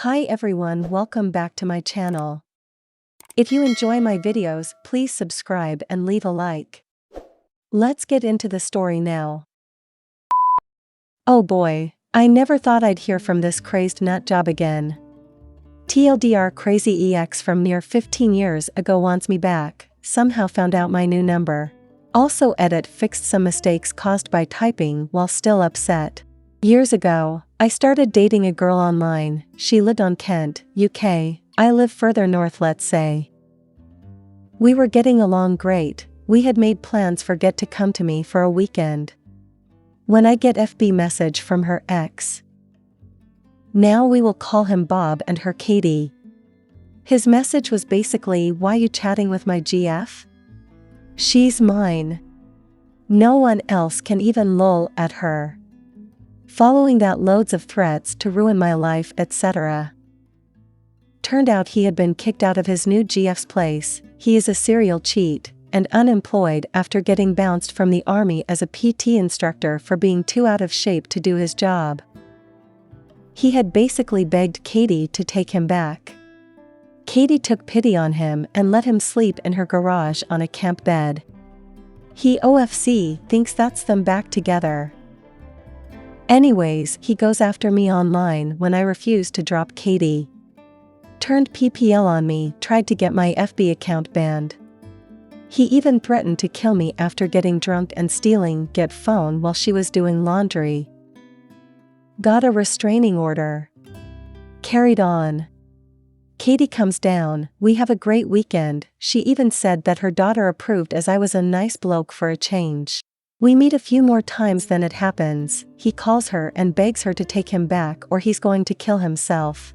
Hi everyone, welcome back to my channel. If you enjoy my videos, please subscribe and leave a like. Let's get into the story now. Oh boy, I never thought I'd hear from this crazed nutjob again. TLDR, crazy ex from near 15 years ago wants me back, somehow found out my new number. Also edit fixed some mistakes caused by typing while still upset. Years ago, I started dating a girl online. She lived on Kent, UK, I live further north, let's say. We were getting along great, we had made plans for get to come to me for a weekend. When I get FB message from her ex. Now we will call him Bob and her Katie. His message was basically, why you chatting with my GF? She's mine. No one else can even lol at her. Following that, loads of threats to ruin my life, etc. Turned out he had been kicked out of his new GF's place. He is a serial cheat, and unemployed after getting bounced from the army as a PT instructor for being too out of shape to do his job. He had basically begged Katie to take him back. Katie took pity on him and let him sleep in her garage on a camp bed. He OFC thinks that's them back together. Anyways, he goes after me online when I refused to drop Katie. Turned PPL on me, tried to get my FB account banned. He even threatened to kill me after getting drunk and stealing get phone while she was doing laundry. Got a restraining order. Carried on. Katie comes down, we have a great weekend. She even said that her daughter approved as I was a nice bloke for a change. We meet a few more times, then it happens. He calls her and begs her to take him back or he's going to kill himself.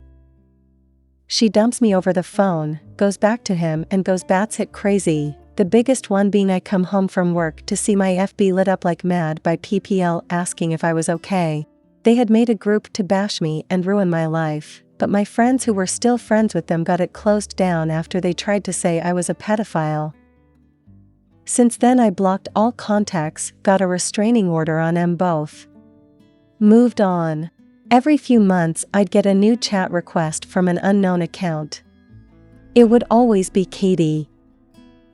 She dumps me over the phone, goes back to him and goes batshit crazy. The biggest one being I come home from work to see my FB lit up like mad by PPL asking if I was okay. They had made a group to bash me and ruin my life, but my friends who were still friends with them got it closed down after they tried to say I was a pedophile. Since then I blocked all contacts, got a restraining order on them both. Moved on. Every few months I'd get a new chat request from an unknown account. It would always be Katie.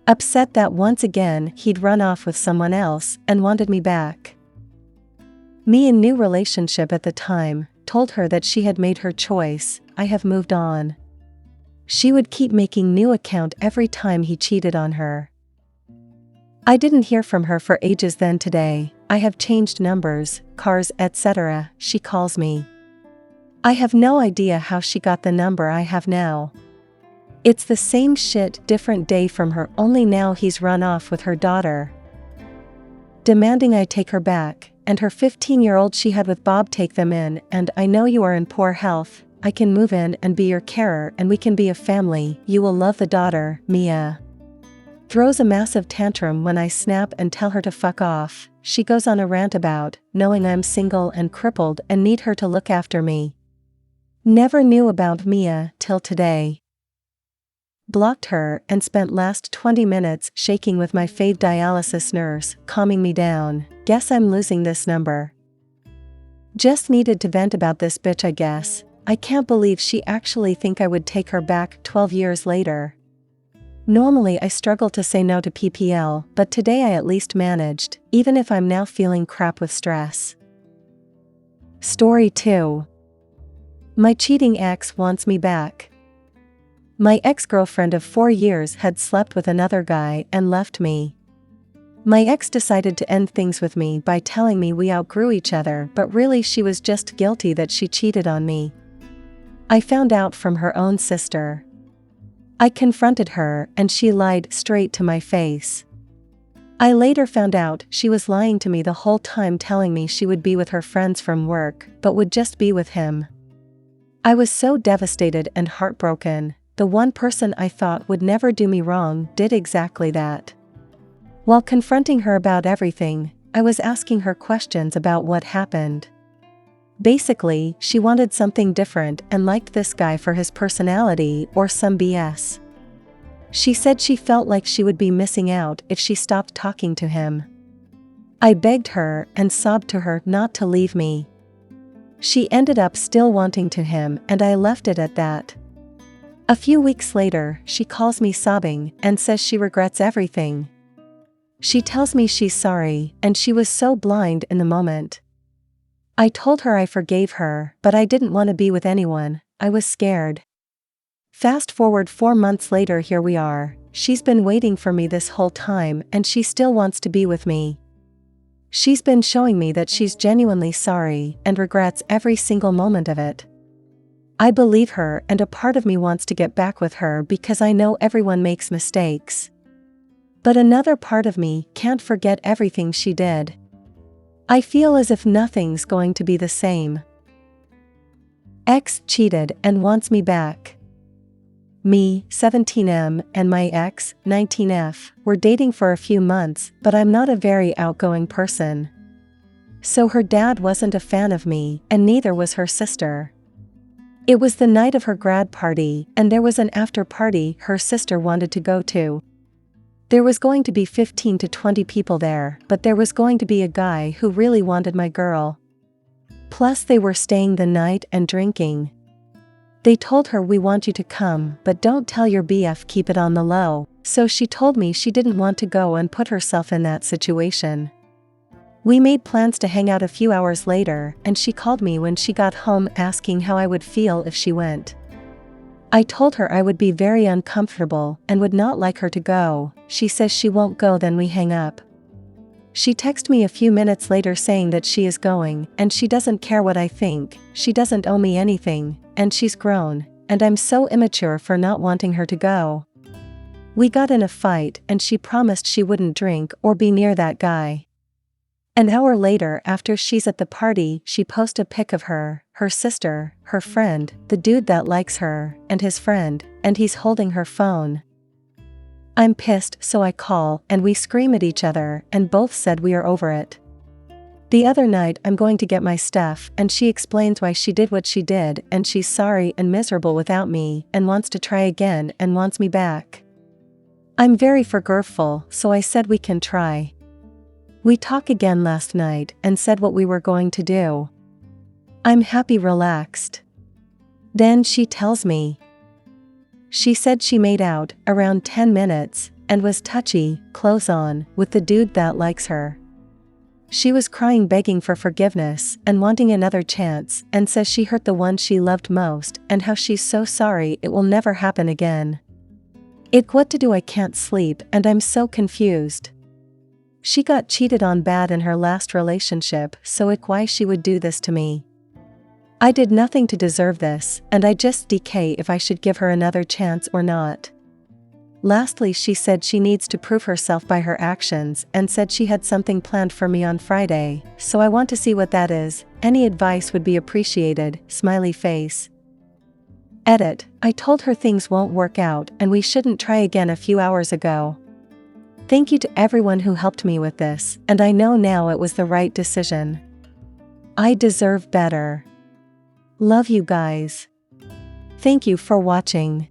Upset that once again he'd run off with someone else and wanted me back. Me in new relationship at the time, told her that she had made her choice, I have moved on. She would keep making new account every time he cheated on her. I didn't hear from her for ages. Then today, I have changed numbers, cars, etc. She calls me. I have no idea how she got the number I have now. It's the same shit, different day from her, only now he's run off with her daughter. Demanding I take her back, and her 15-year-old she had with Bob take them in, and I know you are in poor health, I can move in and be your carer and we can be a family, you will love the daughter, Mia. Throws a massive tantrum when I snap and tell her to fuck off. She goes on a rant about knowing I'm single and crippled and need her to look after me. Never knew about Mia till today. Blocked her and spent last 20 minutes shaking with my fave dialysis nurse, calming me down. Guess I'm losing this number. Just needed to vent about this bitch, I guess. I can't believe she actually think I would take her back 12 years later. Normally I struggle to say no to PPL, but today I at least managed, even if I'm now feeling crap with stress. Story 2. My cheating ex wants me back. My ex-girlfriend of 4 years had slept with another guy and left me. My ex decided to end things with me by telling me we outgrew each other, but really she was just guilty that she cheated on me. I found out from her own sister. I confronted her and she lied straight to my face. I later found out she was lying to me the whole time, telling me she would be with her friends from work, but would just be with him. I was so devastated and heartbroken. The one person I thought would never do me wrong did exactly that. While confronting her about everything, I was asking her questions about what happened. Basically, she wanted something different and liked this guy for his personality or some BS. She said she felt like she would be missing out if she stopped talking to him. I begged her and sobbed to her not to leave me. She ended up still wanting to him, and I left it at that. A few weeks later, she calls me sobbing and says she regrets everything. She tells me she's sorry, and she was so blind in the moment. I told her I forgave her, but I didn't want to be with anyone. I was scared. Fast forward 4 months later, here we are. She's been waiting for me this whole time, and she still wants to be with me. She's been showing me that she's genuinely sorry and regrets every single moment of it. I believe her, and a part of me wants to get back with her because I know everyone makes mistakes. But another part of me can't forget everything she did. I feel as if nothing's going to be the same. Ex cheated and wants me back. Me, 17M, and my ex, 19F, were dating for a few months, but I'm not a very outgoing person. So her dad wasn't a fan of me, and neither was her sister. It was the night of her grad party, and there was an after party her sister wanted to go to. There was going to be 15 to 20 people there, but there was going to be a guy who really wanted my girl. Plus they were staying the night and drinking. They told her, "We want you to come, but don't tell your BF, keep it on the low." So she told me she didn't want to go and put herself in that situation. We made plans to hang out a few hours later, and she called me when she got home asking how I would feel if she went. I told her I would be very uncomfortable and would not like her to go. She says she won't go, then we hang up. She texted me a few minutes later saying that she is going, and she doesn't care what I think, she doesn't owe me anything, and she's grown, and I'm so immature for not wanting her to go. We got in a fight, and she promised she wouldn't drink or be near that guy. An hour later, after she's at the party, she posts a pic of her sister, her friend, the dude that likes her, and his friend, and he's holding her phone. I'm pissed, so I call, and we scream at each other, and both said we are over it. The other night I'm going to get my stuff, and she explains why she did what she did, and she's sorry and miserable without me, and wants to try again and wants me back. I'm very forgetful, so I said we can try. We talked again last night and said what we were going to do. I'm happy, relaxed. Then she tells me. She said she made out around 10 minutes and was touchy, clothes on, with the dude that likes her. She was crying, begging for forgiveness and wanting another chance, and says she hurt the one she loved most and how she's so sorry it will never happen again. What to do? I can't sleep and I'm so confused. She got cheated on bad in her last relationship, so why she would do this to me? I did nothing to deserve this, and I just DK if I should give her another chance or not. Lastly, she said she needs to prove herself by her actions and said she had something planned for me on Friday, so I want to see what that is. Any advice would be appreciated, smiley face. Edit, I told her things won't work out and we shouldn't try again a few hours ago. Thank you to everyone who helped me with this, and I know now it was the right decision. I deserve better. Love you guys. Thank you for watching.